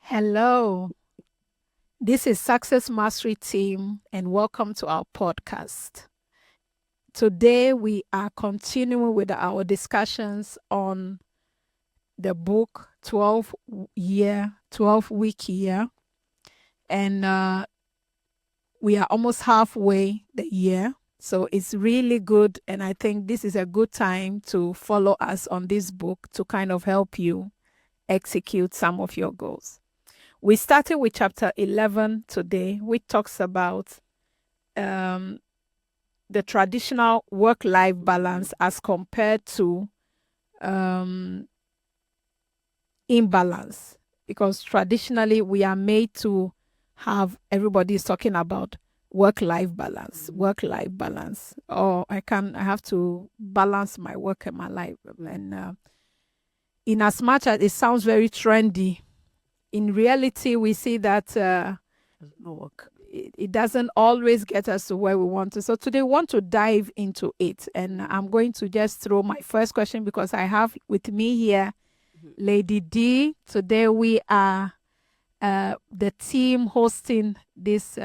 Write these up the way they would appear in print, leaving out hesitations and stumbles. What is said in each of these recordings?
Hello, this is Success Mastery Team, and welcome to our podcast. Today, we are continuing with our discussions on the book 12 week year, and we are almost halfway the year. So it's really good, and I think this is a good time to follow us on this book to kind of help you execute some of your goals. We started with chapter 11 today, which talks about the traditional work-life balance as compared to imbalance. Because traditionally, we are made to have, everybody is talking about work-life balance. Or I have to balance my work and my life. And in as much as it sounds very trendy, in reality, we see that it doesn't always get us to where we want to. So today, we want to dive into it. And I'm going to just throw my first question because I have with me here Lady D. Today, we are the team hosting this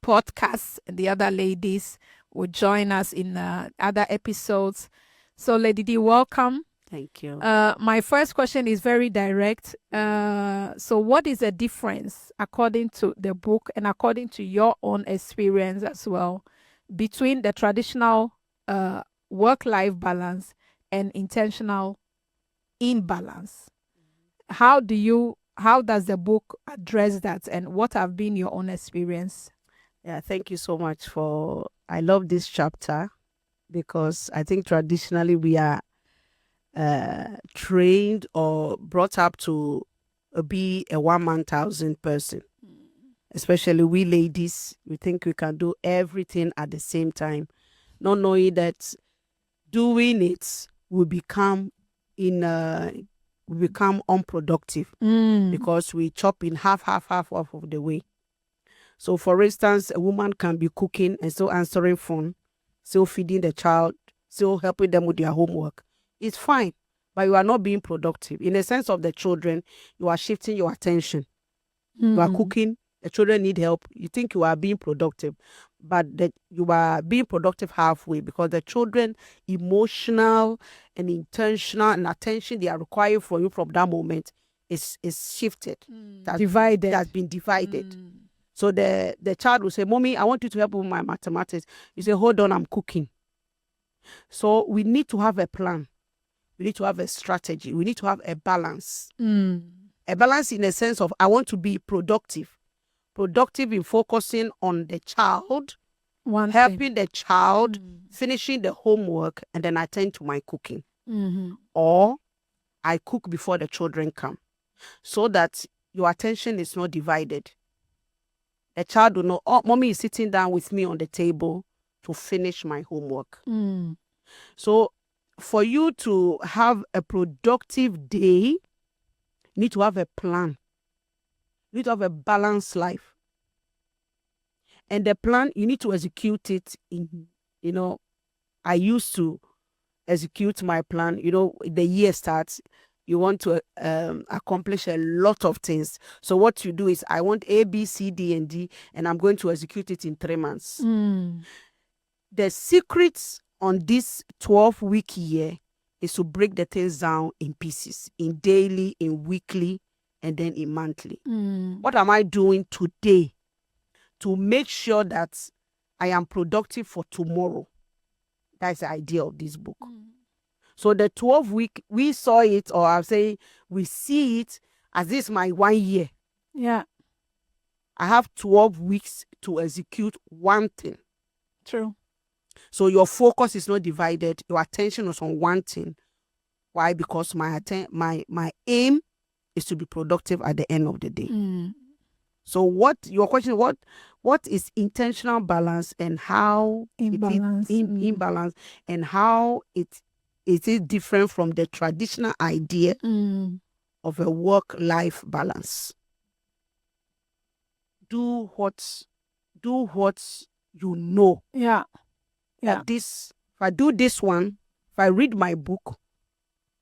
podcast. And the other ladies will join us in other episodes. So, Lady D, welcome. Thank you. My first question is very direct. So what is the difference, according to the book and according to your own experience as well, between the traditional work-life balance and intentional imbalance? How does the book address that, and what have been your own experience? Yeah, thank you so much I love this chapter because I think traditionally we are trained or brought up to be a one-man 1,000 person. Especially we ladies, we think we can do everything at the same time, not knowing that doing it will become unproductive because we chop in half of the way. So for instance, a woman can be cooking and still answering phone, still feeding the child, still helping them with their homework. It's fine, but you are not being productive. In the sense of the children, you are shifting your attention. You are cooking, the children need help. You think you are being productive, but you are being productive halfway because the children, emotional and intentional and attention they are requiring from you from that moment is shifted. That's been divided. So the child will say, Mommy, I want you to help with my mathematics. You say, hold on, I'm cooking. So we need to have a plan. We need to have a strategy. We need to have a balance. A balance in the sense of I want to be productive. Productive in focusing on the child, helping the child, finishing the homework, and then I tend to my cooking. Or I cook before the children come so that your attention is not divided. The child will know, oh, Mommy is sitting down with me on the table to finish my homework. So for you to have a productive day, you need to have a plan. You need to have a balanced life. And the plan, you need to execute it I used to execute my plan. The year starts, you want to accomplish a lot of things. So what you do is, I want A, B, C, D, and D, and I'm going to execute it in 3 months. The secrets on this 12-week year is to break the things down in pieces, in daily, in weekly, and then in monthly. What am I doing today to make sure that I am productive for tomorrow? That's the idea of this book. So the 12-week, we saw it, or I'll say we see it as this my 1 year. Yeah. I have 12 weeks to execute one thing. True. So your focus is not divided. Your attention is on one thing. Why? Because my aim is to be productive at the end of the day. So your question, what is intentional balance and how Imbalance. Imbalance and how it is different from the traditional idea of a work-life balance? Do what you know. Yeah. If I do this one, if I read my book,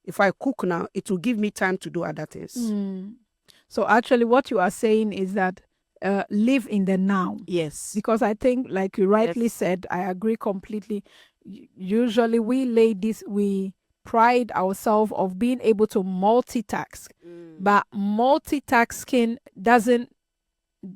if I cook now, it will give me time to do other things. So actually, what you are saying is that live in the now. Yes. Because I think, like you rightly Yes. said, I agree completely. Usually, we ladies, we pride ourselves of being able to multitask, but multitasking doesn't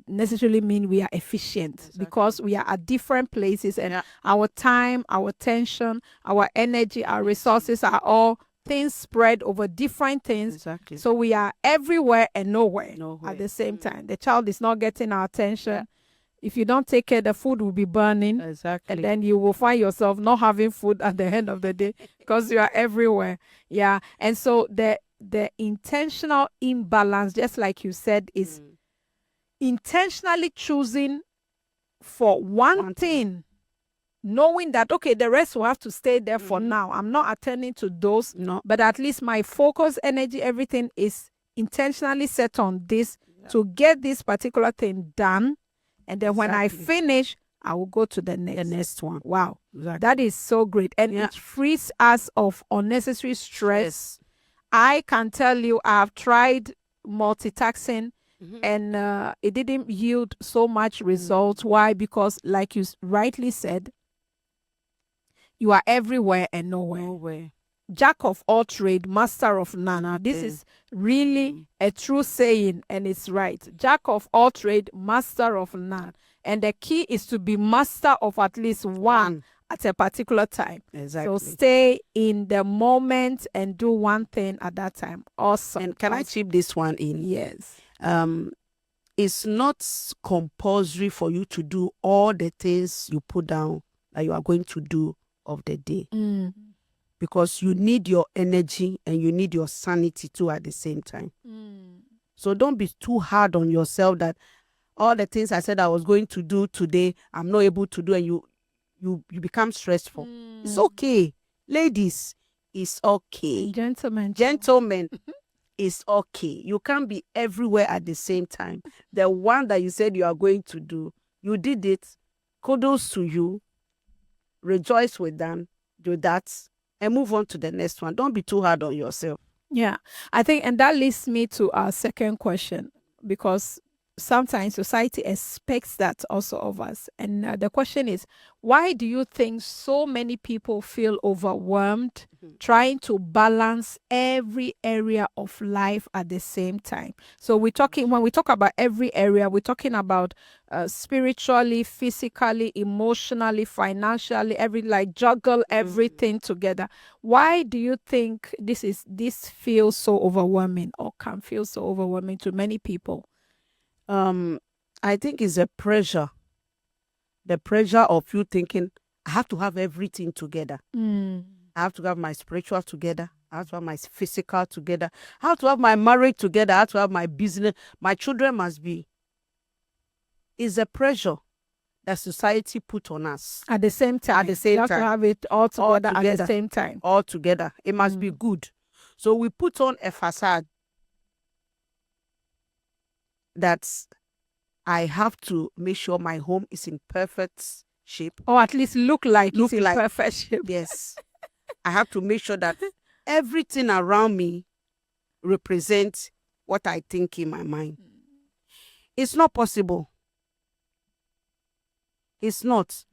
necessarily mean we are efficient, because we are at different places, and our time, our attention, our energy, our resources are all things spread over different things. Exactly. So we are everywhere and nowhere at the same time. The child is not getting our attention. If you don't take care, the food will be burning. Exactly. And then you will find yourself not having food at the end of the day because you are everywhere. Yeah. And so the intentional imbalance, just like you said, is intentionally choosing for one thing, knowing that, okay, the rest will have to stay there for now. I'm not attending to those, but at least my focus, energy, everything is intentionally set on this to get this particular thing done. And then when I finish, I will go to the next one. Wow. That is so great. And it frees us of unnecessary stress. I can tell you, I have tried multitasking, and it didn't yield so much results. Why? Because, like you rightly said, you are everywhere and nowhere. Jack of all trade, master of none. This is really a true saying, and it's right. Jack of all trade, master of none. And the key is to be master of at least one at a particular time. Exactly. So stay in the moment and do one thing at that time. Awesome. And can I chip this one in? Yes. It's not compulsory for you to do all the things you put down that you are going to do of the day. Because you need your energy and you need your sanity too at the same time. So don't be too hard on yourself that all the things I said I was going to do today, I'm not able to do, and you become stressful. It's okay. Ladies, it's okay. And gentlemen, it's okay. You can't be everywhere at the same time. The one that you said you are going to do, you did it. Kudos to you. Rejoice with them. Do that and move on to the next one. Don't be too hard on yourself. Yeah, I think, and that leads me to our second question, because sometimes society expects that also of us. And the question is, why do you think so many people feel overwhelmed trying to balance every area of life at the same time? So when we talk about every area, we're talking about spiritually, physically, emotionally, financially, like juggle everything together. Why do you think this feels so overwhelming, or can feel so overwhelming to many people? I think it's a pressure. The pressure of you thinking, I have to have everything together. I have to have my spiritual together. I have to have my physical together. I have to have my marriage together. I have to have my business. My children must be. It's a pressure that society put on us. At the same time. At the same you have time. to have it all together at the same time. All together. It must be good. So we put on a facade that I have to make sure my home is in perfect shape. Or at least look like it's in perfect shape. Yes. I have to make sure that everything around me represents what I think in my mind. It's not possible. It's not.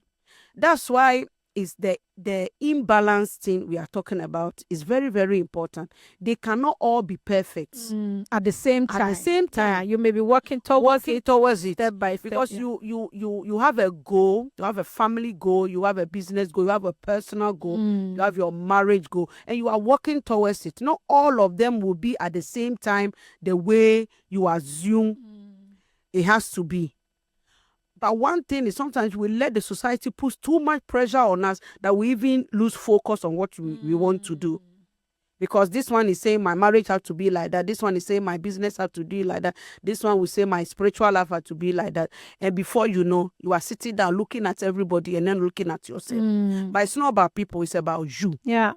That's why is the imbalance thing we are talking about is very, very important. They cannot all be perfect at the same time. At the same time, you may be working towards it step by step. Because you have a goal, you have a family goal, you have a business goal, you have a personal goal, you have your marriage goal, and you are working towards it. Not all of them will be at the same time the way you assume it has to be. But one thing is, sometimes we let the society put too much pressure on us that we even lose focus on what we want to do. Because this one is saying my marriage has to be like that. This one is saying my business has to be like that. This one will say my spiritual life has to be like that. And before you know, you are sitting down looking at everybody and then looking at yourself. But it's not about people, it's about you. Yeah.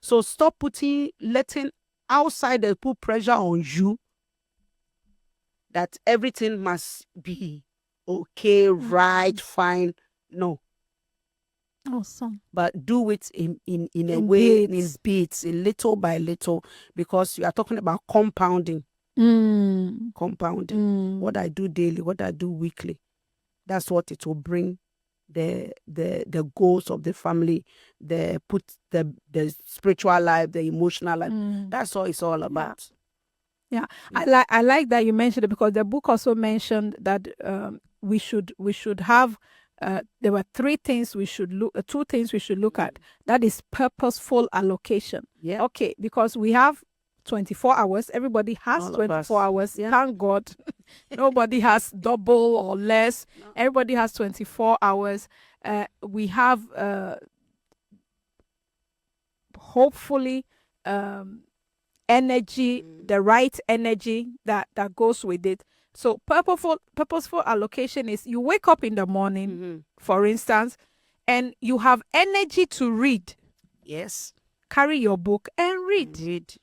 So stop letting outsiders put pressure on you that everything must be okay, right, fine. No. Awesome. But do it in a way, in bits, little by little, because you are talking about compounding. compounding. What I do daily, what I do weekly, that's what it will bring. The goals of the family, the spiritual life, the emotional life. That's all it's all about. Yeah. I like that you mentioned it, because the book also mentioned that we should have there were two things we should look at. That is purposeful allocation. Yeah. Okay, because we have 24 hours. Everybody has All of 24 us. hours. Yeah. Thank God. Nobody has double or less. No. Everybody has 24 hours. We have hopefully energy, the right energy that goes with it. So purposeful allocation is you wake up in the morning, for instance, and you have energy to read. Yes. Carry your book and read. Read.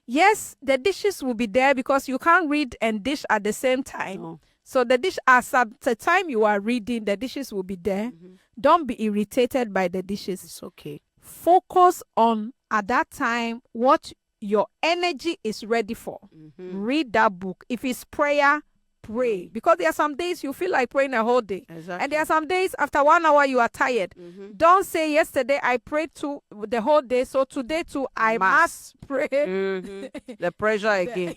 Yes, the dishes will be there because you can't read and dish at the same time. No. So the dish, as at the time you are reading, the dishes will be there. Don't be irritated by the dishes. It's okay. Focus on, at that time, what your energy is ready for. Read that book. If it's prayer, pray. Because there are some days you feel like praying a whole day. Exactly. And there are some days after 1 hour you are tired. Don't say yesterday I prayed the whole day, so today too I must pray. The pressure again.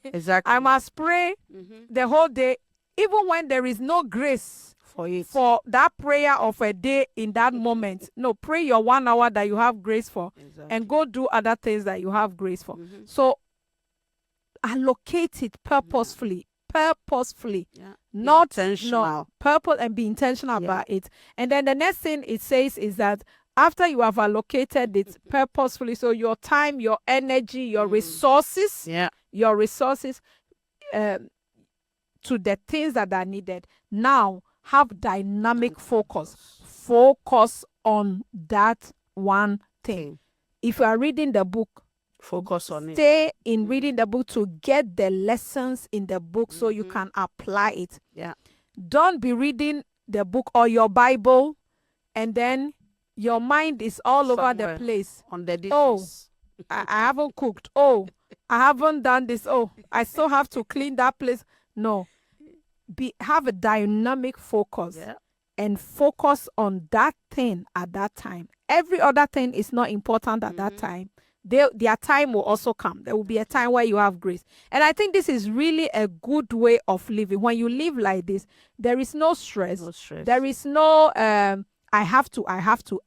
Exactly. I must pray the whole day, even when there is no grace for it, for that prayer of a day in that moment. No, pray your 1 hour that you have grace for. Exactly. And go do other things that you have grace for. So allocate it purposefully. Not intentional. Purpose, and be intentional about it. And then the next thing it says is that after you have allocated it purposefully, so your time, your energy, your resources, to the things that are needed, now have dynamic focus on that one thing. If you are reading the book, focus on it. Stay in reading the book to get the lessons in the book so you can apply it. Yeah. Don't be reading the book or your Bible and then your mind is all over the place. On the dishes. Oh, I haven't cooked. Oh, I haven't done this. Oh, I still have to clean that place. No. Have a dynamic focus and focus on that thing at that time. Every other thing is not important at that time. Their time will also come. There will be a time where you have grace. And I think this is really a good way of living. When you live like this, there is no stress. There is no I have to.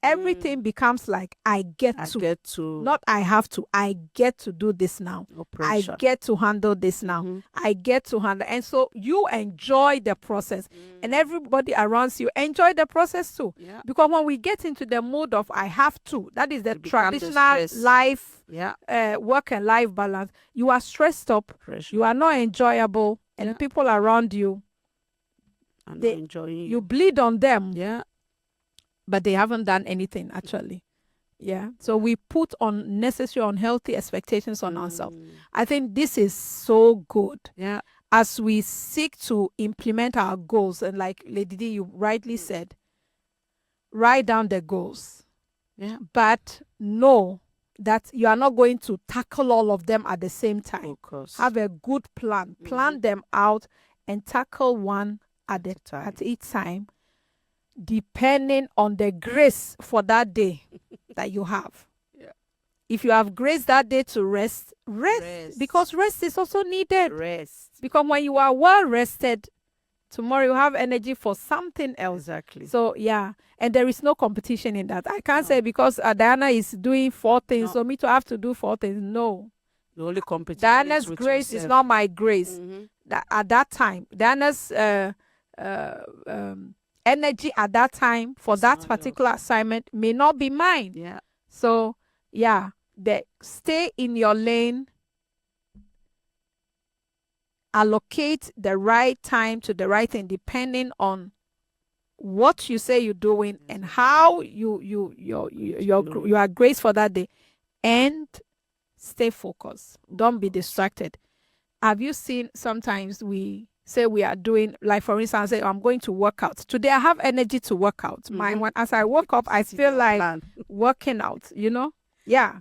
Everything becomes like I get to. Not I have to. I get to do this now. No pressure. I get to handle this now. I get to handle. And so you enjoy the process. And everybody around you enjoy the process too. Yeah. Because when we get into the mode of I have to, that is the traditional life, work and life balance. You are stressed up. You are not enjoyable. And people around you, they enjoy you bleed on them. Yeah. But they haven't done anything actually. Yeah. So we put unnecessary, unhealthy expectations on ourselves. I think this is so good. Yeah. As we seek to implement our goals, and like Lady D, you rightly said, write down the goals. Yeah. But know that you are not going to tackle all of them at the same time. Have a good plan. Plan them out and tackle one at each time, depending on the grace for that day that you have. Yeah. If you have grace that day to rest, because rest is also needed. Because when you are well rested, tomorrow you have energy for something else. Exactly. So yeah, and there is no competition in that. I can't say because Diana is doing 4 things, so me to have to do 4 things. No. The only competition Diana's grace is not my grace. That at that time, Diana's energy at that time for that particular assignment may not be mine. Yeah. So yeah, stay in your lane. Allocate the right time to the right thing depending on what you say you're doing and how you are graced for that day, and stay focused. Don't be distracted. Have you seen sometimes we say we are doing, like for instance, say I'm going to work out today, I have energy to work out. As I woke up, I feel like working out, Yeah,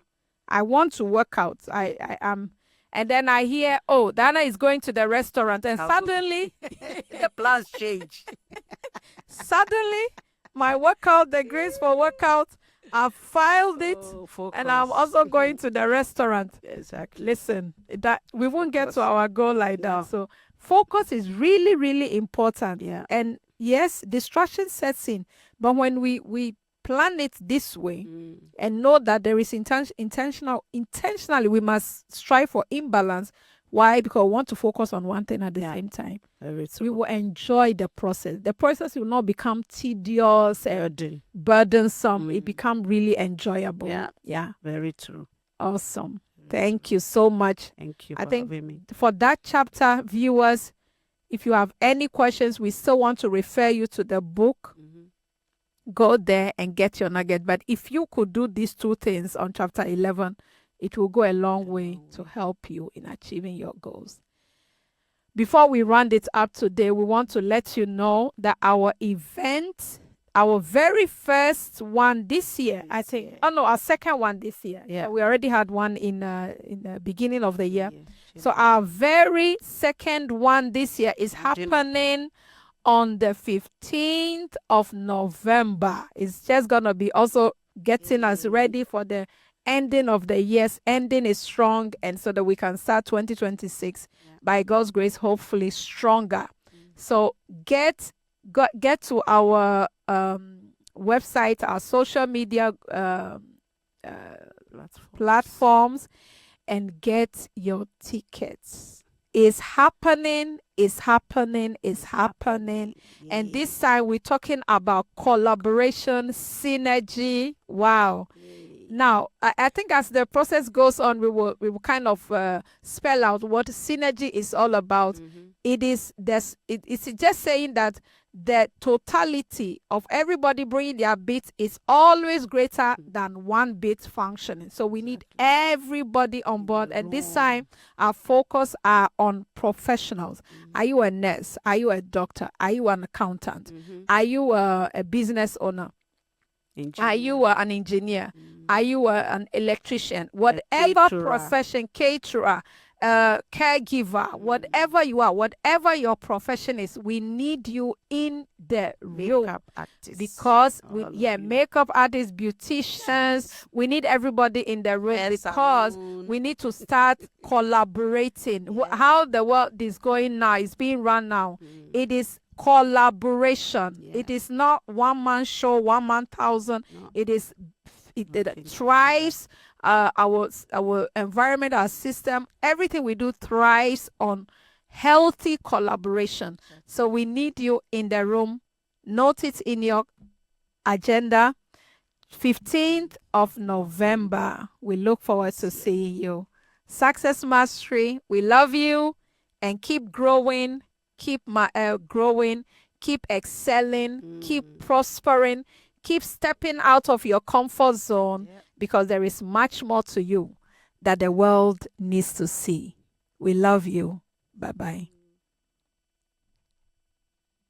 I want to work out. I am. And then I hear, oh, Dana is going to the restaurant. And suddenly, the plans change. suddenly, my workout, the Grace for workout, I've filed it. And I'm also going to the restaurant. Exactly. Listen, that we won't get to our goal like that. So focus is really, really important. Yeah. And yes, distraction sets in. But when we plan it this way and know that there is intentionally we must strive for imbalance. Why? Because we want to focus on one thing at the same time. We will enjoy the process. The process will not become tedious and burdensome. It become really enjoyable. Yeah. Very true. Awesome. Thank you so much. Thank you I for think having me. for that chapter, viewers, if you have any questions, we still want to refer you to the book. Go there and get your nugget. But if you could do these two things on chapter 11, it will go a long way to help you in achieving your goals. Before we round it up today, we want to let you know that our event, our very first one this year, I think, our second one this year. Yeah, we already had one in the beginning of the year. So our very second one this year is happening on the 15th of November. It's just going to be also getting us ready for the ending of the year's ending is strong, and so that we can start 2026 by God's grace, hopefully stronger. So get to our website, our social media platforms, and get your tickets. It's happening. And this time we're talking about collaboration, synergy. Wow. Now, I think as the process goes on, we will kind of spell out what synergy is all about. It's just saying that the totality of everybody bringing their bit is always greater than one bit functioning. So we need everybody on board. And this time, our focus are on professionals. Are you a nurse? Are you a doctor? Are you an accountant? Are you a business owner? Are you an engineer? Are you an electrician? Whatever profession, caterer, caregiver, whatever you are, whatever your profession is, we need you in the room. Makeup artists. Because makeup artists, beauticians, we need everybody in the room because we need to start collaborating. How the world is going now, is being run now. It is collaboration. It is not one man show, 1 man thousand. It thrives. Our environment, our system, everything we do thrives on healthy collaboration. So we need you in the room. Note it in your agenda. 15th of November. We look forward to seeing you. Success Mastery, we love you, and keep growing. Keep growing, keep excelling, keep prospering, keep stepping out of your comfort zone, because there is much more to you that the world needs to see. We love you. Bye-bye.